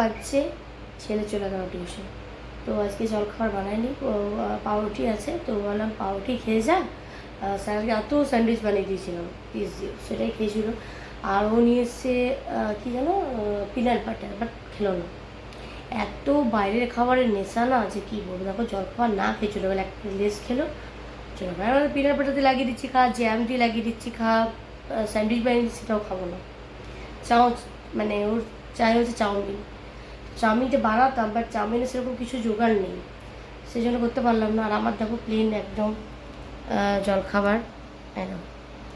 বাজছে, ছেলে চলে গেল টিউশন। তো আজকে জলখাবার বানাইনি, পাউরুটি আছে, তো বললাম পাউরুটি খেয়ে যা। স্যারকে এত স্যান্ডউইচ বানিয়ে দিয়েছিলাম পিস দিয়ে, সেটাই খেয়েছিল। আর ও নিয়ে এসছে কী যেন পিনাট বাটার, বাট খেলো না। এত বাইরের খাবারের নেশা না যে কী বলবো। দেখো জলখাবার না খেয়ে চলে গেলো, একটা লেস খেলো চলে গেলো। আমি পিনাট বাটার দিয়ে লাগিয়ে দিচ্ছি খা, জ্যাম দিয়ে লাগিয়ে দিচ্ছি খা, স্যান্ডউইচ বানিয়ে দিচ্ছি, সেটাও খাবো না। মানে ওর চাই হচ্ছে চাউমিন। চাউমিনটা বানাতাম, বাট চাউমিনে সেরকম কিছু জোগাড় নেই, সেই জন্য করতে পারলাম না। আর আমার দেখো প্লেন একদম জলখাবার, একদম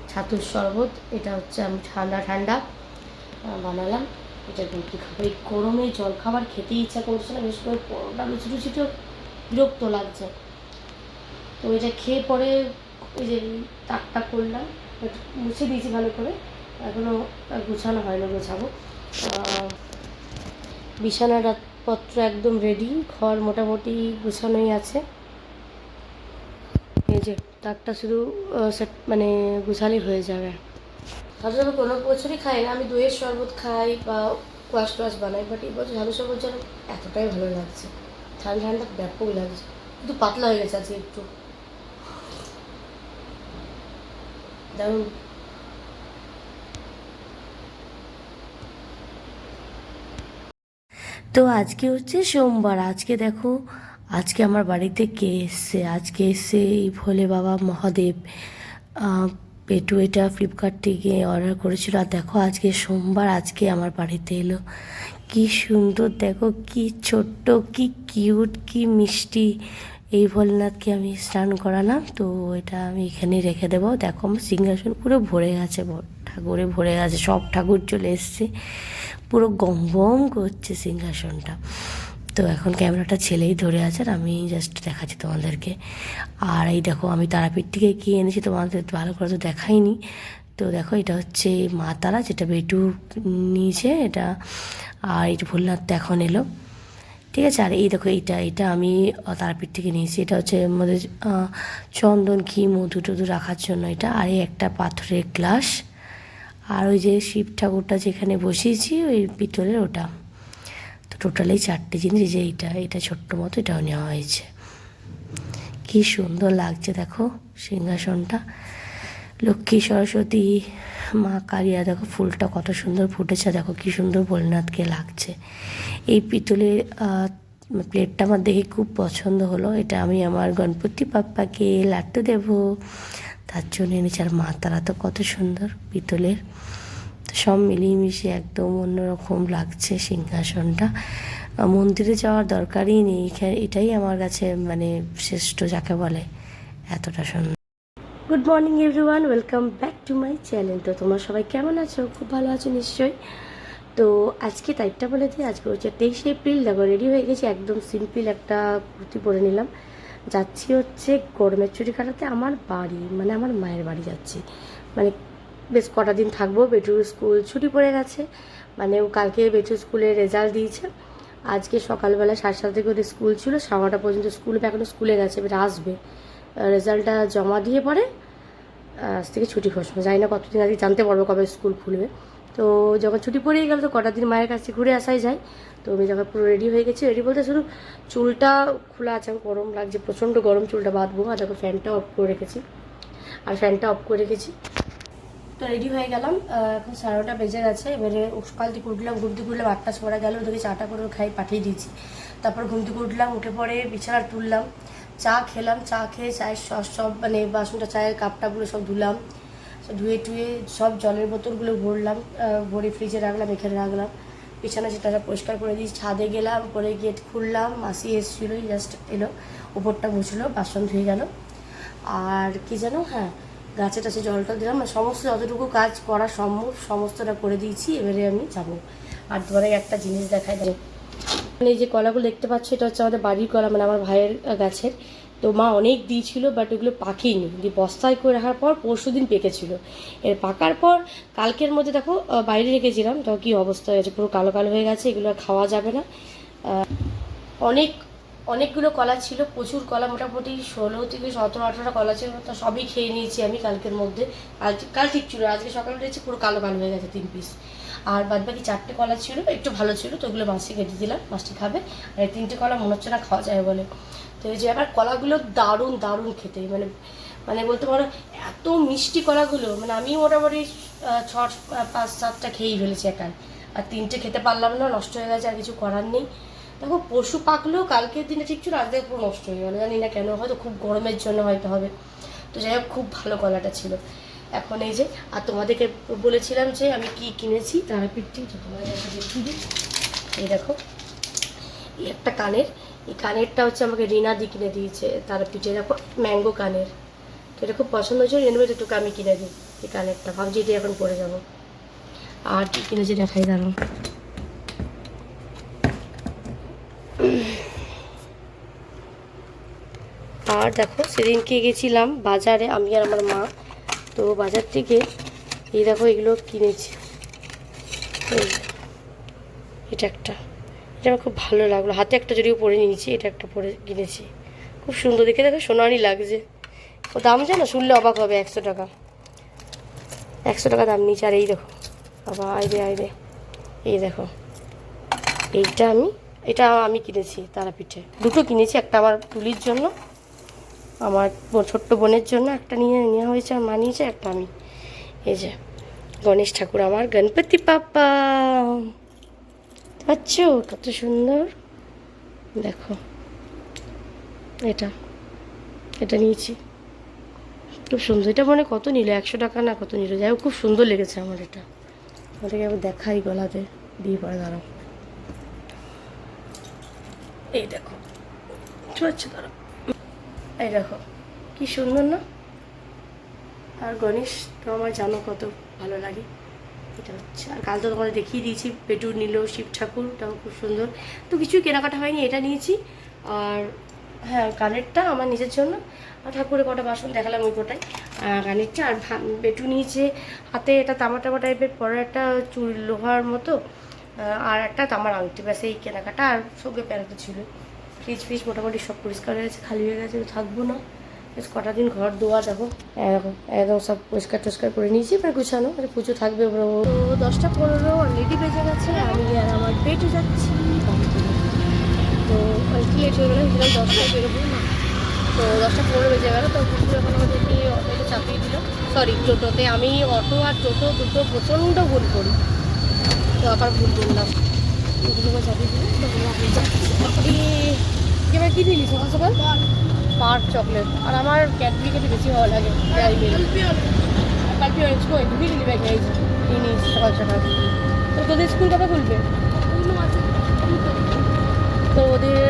ছাতুর শরবত। এটা হচ্ছে আমি ঠান্ডা ঠান্ডা বানালাম, এটা রুটি খাবো। এই গরমে জলখাবার খেতে ইচ্ছা করছে না, বিশেষ করে পরোটা লুচি টুচি তো বিরক্ত লাগছে। তো এটা খেয়ে পরে ওই যে তাকটা করলাম, মুছে দিয়েছি ভালো করে, এখনও গুছানো হয়নি, গোছাবো। বিছানার পত্র একদম রেডি, ঘর মোটামুটি গুছানোই আছে। এই যে তাকটা শুধু সেট মানে গুছালেই হয়ে যাবে। ভাবছিলাম কোনো বছরই খাই না আমি দইয়ের শরবত খাই বা কোয়াশ টোয়াশ বানাই, বাট এই বছর ঝালু শরবত যেন এতটাই ভালো লাগছে, ঠান্ডা ঠান্ডা ব্যাপক লাগছে, কিন্তু পাতলা হয়ে গেছে আজকে একটু দারুণ। তো আজকে হচ্ছে সোমবার। আজকে দেখো, আজকে আমার বাড়িতে কে এসছে। আজকে এসছে এই ভোলে বাবা মহাদেব। পেটু এটা ফ্লিপকার্ট থেকে অর্ডার করেছিল। আর দেখো আজকে সোমবার, আজকে আমার বাড়িতে এলো। কি সুন্দর দেখো, কি ছোট্ট, কি কিউট, কি মিষ্টি। এই ভোলেনাথকে আমি স্নান করালাম, তো এটা আমি এখানে রেখে দেবো। দেখো আমার সিংহাসন পুরো ভরে গেছে, ঠাকুরে ভরে গেছে, সব ঠাকুর চলে এসছে, পুরো গম গম করছে সিংহাসনটা। তো এখন ক্যামেরাটা ছেলেই ধরে আছে, আর আমি জাস্ট দেখাচ্ছি তোমাদেরকে। আর এই দেখো আমি তারাপীঠ থেকে কী এনেছি তোমাদের ভালো করে তো দেখাইনি। তো দেখো এটা হচ্ছে মা তারা, যেটা বেটু নিয়েছে এটা। আর এটা ভোলানাথ এখন এলো, ঠিক আছে। আর এই দেখো এইটা এটা আমি তারাপীঠ থেকে নিয়েছি। এটা হচ্ছে আমাদের চন্দন ঘি মধু টধু রাখার জন্য এটা। আর এই একটা পাথরের গ্লাস। আর ওই যে শিব ঠাকুরটা যেখানে বসিয়েছি ওই পিতলের ওটা। তো টোটালি 4টে জিনিস। যে এটা ছোট্ট মতো, এটাও নেওয়া হয়েছে। কি সুন্দর লাগছে দেখো সিংহাসনটা। লক্ষ্মী সরস্বতী মা কালিয়া, দেখো ফুলটা কত সুন্দর ফুটেছে, দেখো কি সুন্দর ভোলেনাথকে লাগছে। এই পিতলের প্লেটটা আমার দেখে খুব পছন্দ হলো। এটা আমি আমার গণপতি বাপ্পাকে লাড্ডু দেবো তার জন্য এনেছি। আর মা তারা তো কত সুন্দর পিতলের। তো সব মিলিয়ে মিশিয়ে একদম অন্যরকম লাগছে সিংহাসনটা। মন্দিরে যাওয়ার দরকারই নেই, এটাই আমার কাছে মানে শ্রেষ্ঠ যাকে বলে, এতটা সুন্দর। Good morning everyone, welcome back to my channel. তো তোমরা সবাই কেমন আছো? খুব ভালো আছো নিশ্চয়ই। তো আজকে তারিখটা বলে দিই, আজকে হচ্ছে 23 এপ্রিল। দেখো রেডি হয়ে গেছি, একদম সিম্পল একটা কুর্তি পরে নিলাম। যাচ্ছি হচ্ছে গরমের ছুটি কাটাতে আমার বাড়ি, মানে আমার মায়ের বাড়ি যাচ্ছি। মানে বেশ কটা দিন থাকবো। বেটুর স্কুল ছুটি পড়ে গেছে, মানে ও কালকে বেটুর স্কুলে রেজাল্ট দিয়েছে। আজকে সকালবেলা 7:30 থেকে ওদের স্কুল ছিল, 9:30 পর্যন্ত স্কুল, এখনও স্কুলে গেছে, এবার আসবে। রেজাল্টটা জমা দিয়ে পরে আজ থেকে ছুটি ঘোষণা, জানি না কতদিন আগে জানতে পারবো কবে স্কুল খুলবে। তো যখন ছুটি পড়েই গেল তো কটা দিন মায়ের কাছে ঘুরে আসাই যায়। তো আমি যখন পুরো রেডি হয়ে গেছি, রেডি বলতে শুধু চুলটা খোলা আছে, গরম লাগছে, প্রচণ্ড গরম, চুলটা বাঁধবো। আর দেখো ফ্যানটা অফ করে রেখেছি, তো রেডি হয়ে গেলাম। এখন 9:30 বেজে গেছে। এবারে সকাল থেকে উঠলাম, ঘুম থেকে উঠলাম 8টার সময় গেল, ওদেরকে চাটা করে খাই পাঠিয়ে দিয়েছি। তারপর ঘুম থেকে উঠলাম, উঠে পরে বিছানা তুললাম, চা খেলাম, চা খেয়ে চায়ের সব মানে বাসনটা, চায়ের কাপটাগুলো সব ধুলাম, ধুয়ে টুয়ে সব জলের বোতলগুলো ভরলাম, ভরে ফ্রিজে রাখলাম, এখানে রাখলাম। বিছানা সেটা পরিষ্কার করে দিয়েছি, ছাদে গেলাম, পরে গেট খুললাম, মাসি এসেছিলোই, জাস্ট এলো, উপরটা মুছলো, বাসন ধুয়ে গেল। আর কি যেন, হ্যাঁ, গাছে টাছে জলটা দিলাম, সমস্ত যতটুকু কাজ করা সম্ভব সমস্তটা করে দিয়েছি। এবারে আমি যাবো। আর তোমার একটা জিনিস দেখাই দেবো, মানে এই যে কলাগুলো দেখতে পাচ্ছ, এটা হচ্ছে আমাদের বাড়ির কলা, মানে আমার ভাইয়ের গাছের। তো মা অনেক দিয়েছিল, বাট এগুলো পাকেইনি, দিয়ে বস্তায় করে রাখার পর পরশুদিন পেকেছিল। এর পাকার পর কালকের মধ্যে দেখো বাইরে রেখেছিলাম, তো কী অবস্থা হয়েছে, পুরো কালো কালো হয়ে গেছে, এগুলো আর খাওয়া যাবে না। অনেকগুলো কলা ছিল, প্রচুর কলা, মোটামুটি 16 থেকে 17 18টা কলা ছিল, তো সবই খেয়ে নিয়েছি আমি কালকের মধ্যে। কাল ঠিক ছিল, আজকে সকালে উঠেছি পুরো কালো কালো হয়ে গেছে 3 পিস। আর বাদ বাকি 4টে কলা ছিল, একটু ভালো ছিল, তো ওগুলো মাছটি কেটে দিলাম, মাছটি খাবে। আর 3টে কলা মনে হচ্ছে না খাওয়া যায় বলে। তো এই যে আবার কলাগুলো দারুণ দারুণ খেতে, মানে মানে বলতে পারো এত মিষ্টি কলাগুলো, মানে আমি মোটামুটি 5-7টা খেয়েই ফেলেছি একাই। আর 3টে খেতে পারলাম না, নষ্ট হয়ে গেছে, আর কিছু করার নেই। দেখো পশু পাকলেও কালকের দিনে ঠিক ছিল, আজকে পুরো নষ্ট হয়ে গেলো, জানি না কেন, হয়তো খুব গরমের জন্য হয়তো হবে। তো যাই হোক, খুব ভালো কলাটা ছিল। এখন এই যে, আর তোমাদেরকে বলেছিলাম যে আমি কি কিনেছি তারাপীঠটি, তোমাদের দেখিয়ে দিই। এই দেখো, এই একটা কানের, এই কানেরটা হচ্ছে আমাকে রিনাদি কিনে দিয়েছে তারাপীঠে। দেখো ম্যাঙ্গো কানের, তো এটা খুব পছন্দ হয়েছে, রেনবে একটুকু আমি কিনে দিই এই কানেরটা, ভাবছি এটি এখন পরে যাবো। আর কি কিনেছি দেখাই, দাঁড়াও। আর দেখো সেদিনকে গেছিলাম বাজারে আমি আর আমার মা, তো বাজার থেকে এই দেখো এগুলো কিনেছি। এটা একটা, এটা আমার খুব ভালো লাগলো, হাতে একটা যদিও পরে নিয়েছি, এটা একটা পরে কিনেছি, খুব সুন্দর দেখে, দেখো সোনারই লাগছে। ও দাম জানো, শুনলে অবাক হবে, 100 টাকা, 100 টাকা দাম নিয়েছে। আর এই দেখো বাবা, আইরে এই দেখো, এটা আমি কিনেছি তারাপীঠে, দুটো কিনেছি, একটা আমার তুলির জন্য, আমার ছোট্ট বোনের জন্য একটা নেওয়া হয়েছে, আর মানিয়েছে একটা আমি। এই যে গণেশ ঠাকুর, আমার গণপতি পাপ্পা, পাচ্ছ কত সুন্দর, দেখো এটা নিয়েছি, খুব সুন্দর। এটা মানে কত নিল, 100 টাকা না কত নিল, যাই হোক খুব সুন্দর লেগেছে আমার এটা। ওটাকে আবার দেখাই, গলাতে দিয়ে পরে দাঁড়াও, এই দেখো, আচ্ছা দাঁড়াও, এই দেখো কি সুন্দর না। আর গণেশ তো আমার জানো কত ভালো লাগে, এটা হচ্ছে। আর কাল তো তোমাদের দেখিয়ে দিয়েছি, পেটুর নিল শিব ঠাকুরটাও খুব সুন্দর। তো কিছুই কেনাকাটা হয়নি, এটা নিয়েছি। আর হ্যাঁ, কানেরটা আমার নিজের জন্য, আর ঠাকুরের কটা বাসন দেখালাম ওই কোটায়, কানেরটা। আর পেটু নিয়েছে হাতে এটা তামা টামা টাইপের পরে একটা চুল লোহার মতো, আর একটা তামার আংটি, ব্যাস এই কেনাকাটা। আর সঙ্গে প্যান্টটা ছিল। ফ্রিজ মোটামুটি সব পরিষ্কার হয়ে গেছে, খালি হয়ে গেছে, থাকবো না। বেশ কটা দিন ঘর ধোয়া, দেখো এরকম একদম সব পরিষ্কার টরিষ্কার করে নিয়েছি, প্রায় গুছানো, আর পুজো থাকবে। তো 10টা 15 অলরেডি বেজে গেছে, আমি আর আমার পেটে যাচ্ছি। তো একটু লেট হয়ে গেলো, সেটা 10টায় বেরোবো না, তো 10টা 15 বেজে গেলো। তো পুজো এখন আমাদেরকে অটোতে চাপিয়ে দিল, সরি টোটোতে। আমি অটো আর টোটো দুটো প্রচণ্ড ভুল করি, তো আবার ভুল করলাম, দুটো চাপিয়ে দিল। তো এবার কী দিলি সকাল সকাল? Park chocolate. আর আমার ক্যাডবেরি খেতে বেশি ভালো লাগে, কালকে দিলি ব্যাগ এই নিস সকাল সকাল। তো তোদের স্কুল কবে খুলবে? তো ওদের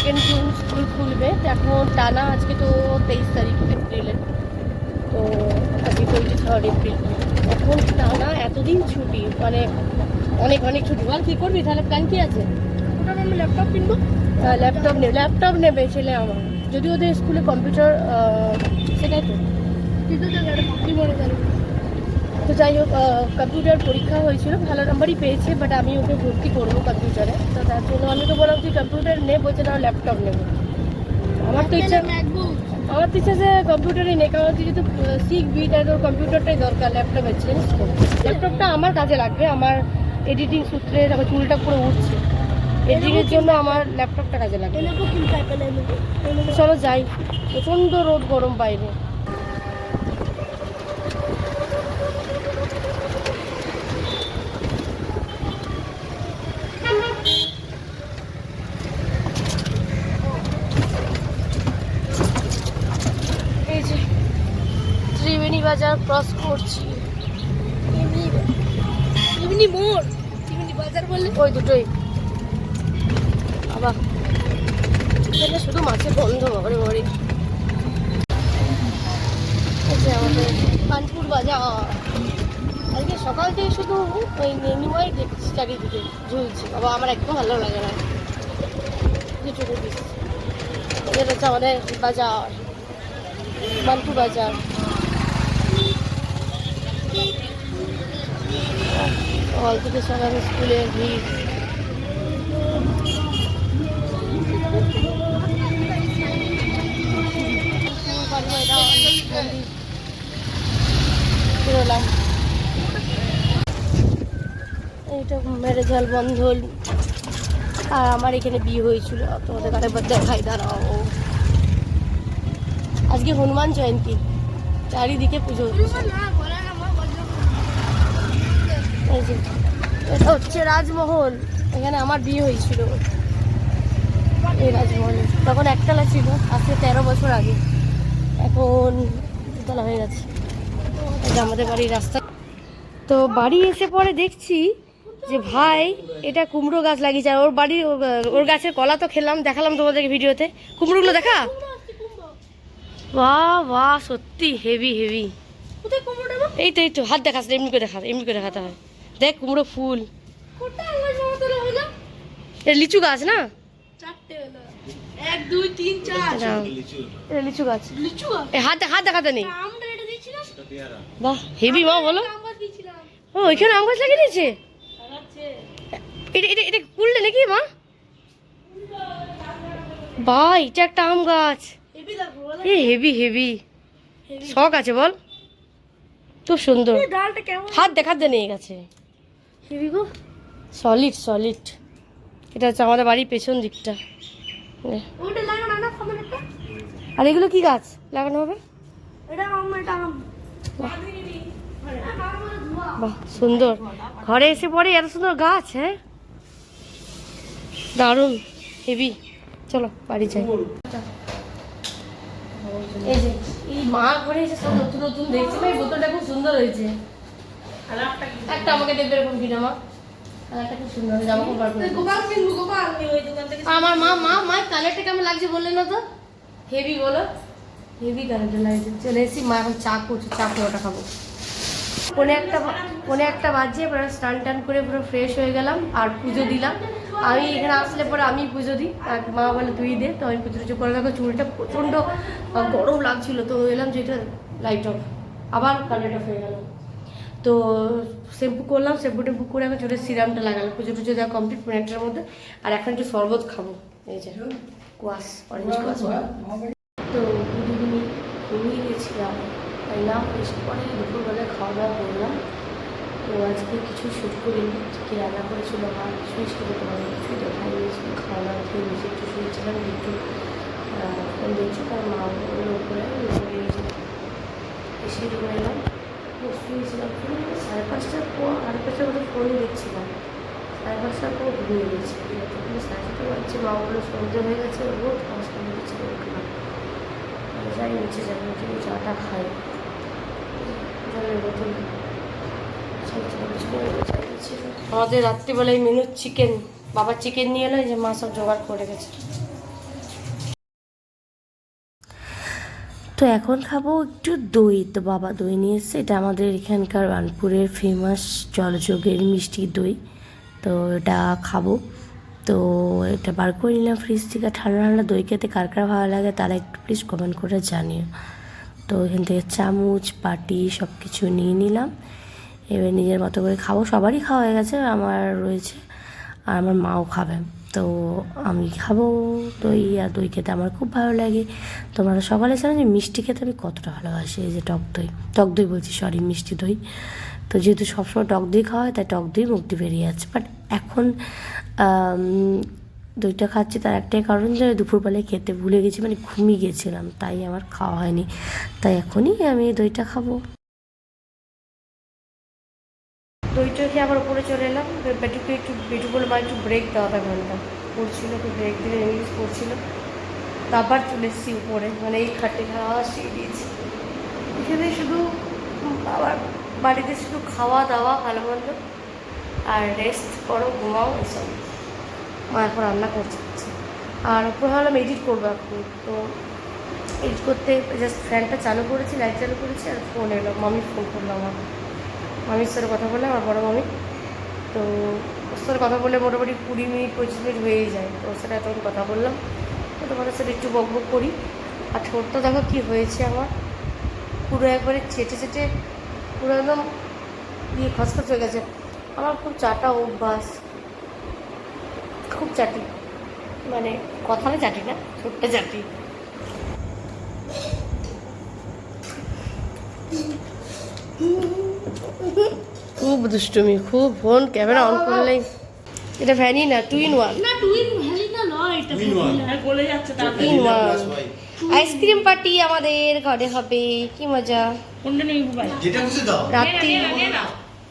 2 জুন স্কুল খুলবে। এখন টানা, আজকে তো 23 তারিখ এপ্রিলের, তো আজকে 23 এপ্রিল, এখন টানা এতদিন ছুটি, মানে অনেক অনেক ছুটি। বল কী করবি তাহলে, প্ল্যান কী আছে? ওটা আমি ল্যাপটপ কিনবো। ল্যাপটপ নেবে ছেলে আমার, যদি ওদের স্কুলে কম্পিউটার, সেটাই তো তো যাই হোক, কম্পিউটার পরীক্ষা হয়েছিল, ভালো নাম্বারই পেয়েছে, বাট আমি ওকে ভর্তি করবো কম্পিউটারে। তো তার জন্য আমি তো বললাম তুই কম্পিউটার নে, বলছে না ল্যাপটপ নেবো। আমার তো ইচ্ছা যে কম্পিউটারই নেই, কারণ তুই যেহেতু শিখবি, তাই তোর কম্পিউটারটাই দরকার, ল্যাপটপের চেঞ্জ। ল্যাপটপটা আমার কাজে লাগবে, আমার এডিটিং সূত্রে তারপর চুলটা পুরো উঠছে, এডিটিংয়ের জন্য আমার ল্যাপটপটা কাজে লাগবে। চলো যাই, প্রচণ্ড রোদ গরম বাইরে। এই যে ত্রিবেণী বাজার ক্রস করছি, ত্রিবেণী মোড়, ত্রিবেণী বাজার বললে ওই দুটোই। আবার এখানে শুধু মাছের গন্ধ, বাবারে বাবারে। আমাদের কানপুর বাজার, আজকে সকাল থেকে শুধু ওই নেনুয়াই দেখছি চারিদিকে ঝুলছি, বাবা আমার একদম ভালো লাগে না। দুটো পিস, এটা হচ্ছে আমাদের বাজার, কানপুর বাজার। সকাল থেকে সকাল স্কুলের ভিড়। মন্দির, বেরোলাম। ঝালবন্ধন। আর আমার এখানে বিয়ে হয়েছিল, তোমাদের আরেকবার দেখাই, দাঁড়াও। আজকে হনুমান জয়ন্তী, চারিদিকে পুজো হচ্ছে। এই যে এটা হচ্ছে রাজমহল, এখানে আমার বিয়ে হয়েছিল। এই রাজমহলে তখন একতলা ছিল, আজকে 13 বছর আগে, এখন দুতলা হয়ে গেছে। এটা আমাদের বাড়ির রাস্তা। তো বাড়ি এসে পরে দেখছি যে ভাই এটা কুমড়ো গাছ লাগিয়েছে। আর ওর বাড়ির ওর গাছের কলা তো খেলাম, দেখালাম তোমাদেরকে ভিডিওতে। কুমড়োগুলো দেখা, বাহ বাহ, সত্যি হেভি হেভি। এই তো এই তো, হাত দেখাস, এমনি করে দেখা, এমনি করে দেখাতে হয়। দেখ কুমড়ো ফুল। এটা লিচু গাছ না? 1 2 3 4 এটা লিচু গাছ। হাত হাত দেখাতে নেই। বাহ হেভি, মা বলো। ও ওইখানে আম গাছ লাগিয়ে দিয়েছে। এটা এটা এটা কুললে নাকি মা? বাহ, এটা একটা আম গাছ। হেভি হেভি, শখ আছে বল, খুব সুন্দর। হাত দেখাতে নেই গেছে, হেভি গো, সলিড সলিড। এটা হচ্ছে আমাদের বাড়ির পেছন দিকটা। আর এগুলো কি গাছ লাগানো হবে? বাহ সুন্দর, ঘরে এসে পরে এত সুন্দর গাছ। হ্যাঁ দারুণ হেভি। চলো বাড়ি যাই। এই যে এই মা ঘরে এসে সব নতুন নতুন দেখছি, ভাই বোতলটা খুব সুন্দর হয়েছে। একটা আমাকে দেবে এরকম কিনা মা, কালারটা খুব সুন্দর, জামা কাপড় আমার মা মা মা কালারটা কেমন লাগছে বললে না তো? হেভি বলো, হেভি কালারটা লাগছে। চলে এসেছি, মা এখন চা করছে, চা খাওয়াটা খাবো। পনে একটা বাজছে, পুরো স্নান টান করে পুরো ফ্রেশ হয়ে গেলাম আর পুজো দিলাম। আমি এখানে আসলে পরে আমি পুজো দিই, আর মা বলে তুই দে। তো আমি পুজো টুজো করে দেখো, চুলটা প্রচণ্ড গরম লাগছিল, তো এলাম যেটা লাইট অফ, আবার কালারটা হয়ে গেল। তো শ্যাম্পু করলাম, শ্যাম্পু টেম্পু করে এখন চুলের সিরামটা লাগালাম। পুজো টুজো দেওয়া কমপ্লিট মিনিটের মধ্যে। আর এখন একটু শরবত খাবো, এই যে কোয়াশ, অরেঞ্জ কোয়াশ। তো দুদিনই ঘুমিয়ে গেছিলাম, তাই না এসে পরে দুপুরবেলায় খাওয়া দাওয়া করলাম। তো আজকে কিছু শ্যুট করিনি, কী রান্না করেছিল মা কিছুই ছিল, তোমাদের কিছুই দেখায়নি। খাওয়া দাওয়া খেয়ে নিচে একটু শুয়েছিলাম, একটু ফোন দেখছি, তার মা বললো উপরে এসে রুমে এলাম, শুয়েছিলাম। 5:30টার পর 5:30টার মতো ফোনই দেখছিলাম, 5:30টার পর ঘুমিয়ে গেছি। তখন 7:30 বাজছে, মা বললো সন্ধে হয়ে গেছে, রোদ কাজটা দিচ্ছিল। উঠলাম, যাই নিচে যাবো, কিন্তু চাটা খাই, জলের বোতল। আমাদের রাত্রিবেলায় মেনু চিকেন, বাবা চিকেন নিয়ে এলো, যে মা সব জোগাড় করে গেছে। তো এখন খাবো একটু দই। তো বাবা দই নিয়ে এসছে, এটা আমাদের এখানকার বার্নপুরের ফেমাস জলযোগের মিষ্টি দই। তো এটা খাবো। তো এটা বার করে নিলাম ফ্রিজ থেকে। ঠান্ডা ঠান্ডা দই খেতে কার কার ভালো লাগে তারা একটু প্লিজ কমেন্ট করে জানিও। তো এখান থেকে চামচ বাটি সব কিছু নিয়ে নিলাম, এবার নিজের মতো করে খাবো। সবারই খাওয়া হয়ে গেছে, আমার রয়েছে আর আমার মাও খাবে। তো আমি খাবো দই, আর দই খেতে আমার খুব ভালো লাগে। তোমরা সকালে জানো যে মিষ্টি খেতে আমি কতটা ভালোবাসি। এই যে টক দই বলছি, সরি মিষ্টি দই। তো যেহেতু সবসময় টক দই খাওয়া হয়, তাই টক দই মুখ দিয়ে বেরিয়ে যাচ্ছে। বাট এখন দইটা খাচ্ছি তার একটাই কারণ যে দুপুরবেলায় খেতে ভুলে গেছি, মানে ঘুমিয়ে গেছিলাম, তাই আমার খাওয়া হয়নি। তাই এখনই আমি দইটা খাবো। দইটা খেয়ে আবার উপরে চলে এলাম। বেটু বলে মা একটু ব্রেক দাও, আধা ঘন্টা পড়ছিল, একটু ব্রেক দিলে ইংলিশ পড়ছিল। তারপর চলে এসেছি উপরে, মানে এই খাটে খাওয়া শিখে দিয়েছি। এখানে শুধু আবার বাড়িতে শুধু খাওয়া দাওয়া ভালো মন্দ আর রেস্ট করো, ঘুমাও, এসব। মা এখন রান্না করছে। আর উপরে ভাবলাম এডিট করবো এখন। তো এডিট করতে জাস্ট ফ্যানটা চালু করেছি, লাইট চালু করেছি, আর ফোন এলো, মামি ফোন করলো আমার। মামির সাথে কথা বললাম, আমার বড়ো মামি। তো ওর সাথে কথা বলে মোটামুটি 20 মিনিট 25 মিনিট হয়েই যায়। তো ওর সাথে এতক্ষণ কথা বললাম। তো তোমাদের সাথে একটু বক বক করি। আর ঠোঁটটা দেখো কী হয়েছে আমার, পুরো একবারে চেটে পুরো একদম খসখস হয়ে গেছে। আমার খুব চাটা অভ্যাস, খুব চাটি, মানে কথাটা চাটি না, ঠোঁটটা চাটি। খুব দুষ্টুমি, খুব। ফোন ক্যামেরা অন করলেই এটা ভ্যানিলা 2 in 1। না টুইন ভ্যানিলা নয়, এটা ভ্যানিলা। আর গলে যাচ্ছে তারপরে। 2 in 1 আইসক্রিম পার্টি আমাদের ঘরে হবে, কি মজা। কোনটা নিবি ভাই? যেটা খুশি দাও। রাত্রি নে না।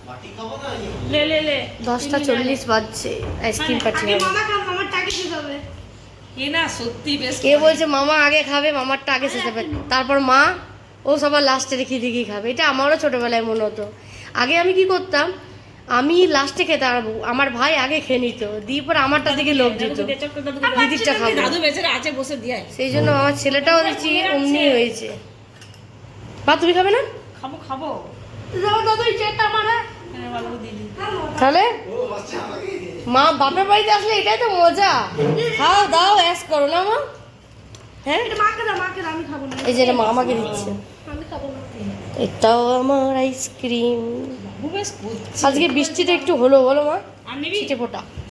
বাটি খাবো না লে লে লে। 10:40 বাজছে, আইসক্রিম পার্টি আগে হবে। মামা খান, মামার টাকে শেষ হবে। এ না সত্যি বেশ। কে বলছে মামা আগে খাবে, মামারটা আগে শেষ হবে, তারপর মা ও সবার লাস্টে রেখে দিকেই খাবে। এটা আমারও ছোটবেলায় মনে হতো। আগে আমি কি করতাম, আমি লাস্টে খেতে পারবো, আমার ভাই আগে খেয়ে নিত, দিয়ে পরে আমারটা দিকে লোভ দিত, দিদিরটা খাবো। দাদু বেচারা আছে বসে দিয়ে। সেই জন্য আমার ছেলেটাও দেখছি অমনি হয়েছে। বা তুমি খাবে না? খাবো খাবো। দাদা দাদা এই চেয়ারটা আমার, হ্যাঁ? হ্যাঁ ভালো দিদি। তাহলে মা বাপের বাড়িতে আসলে এটাই তো মজা, খাও দাও অ্যাস করো না মা। হ্যাঁ এটা মাকে দাও, মাকে দাও, আমি খাবো না। এই যে এটা মা আমাকে দিচ্ছে, আমি খাবো না। এটাও আমার আইসক্রিম। বাবু বেশ করছে। আজকে বৃষ্টিটা একটু হলো বলো মা, আর নিবি? ছিটে ফোটা।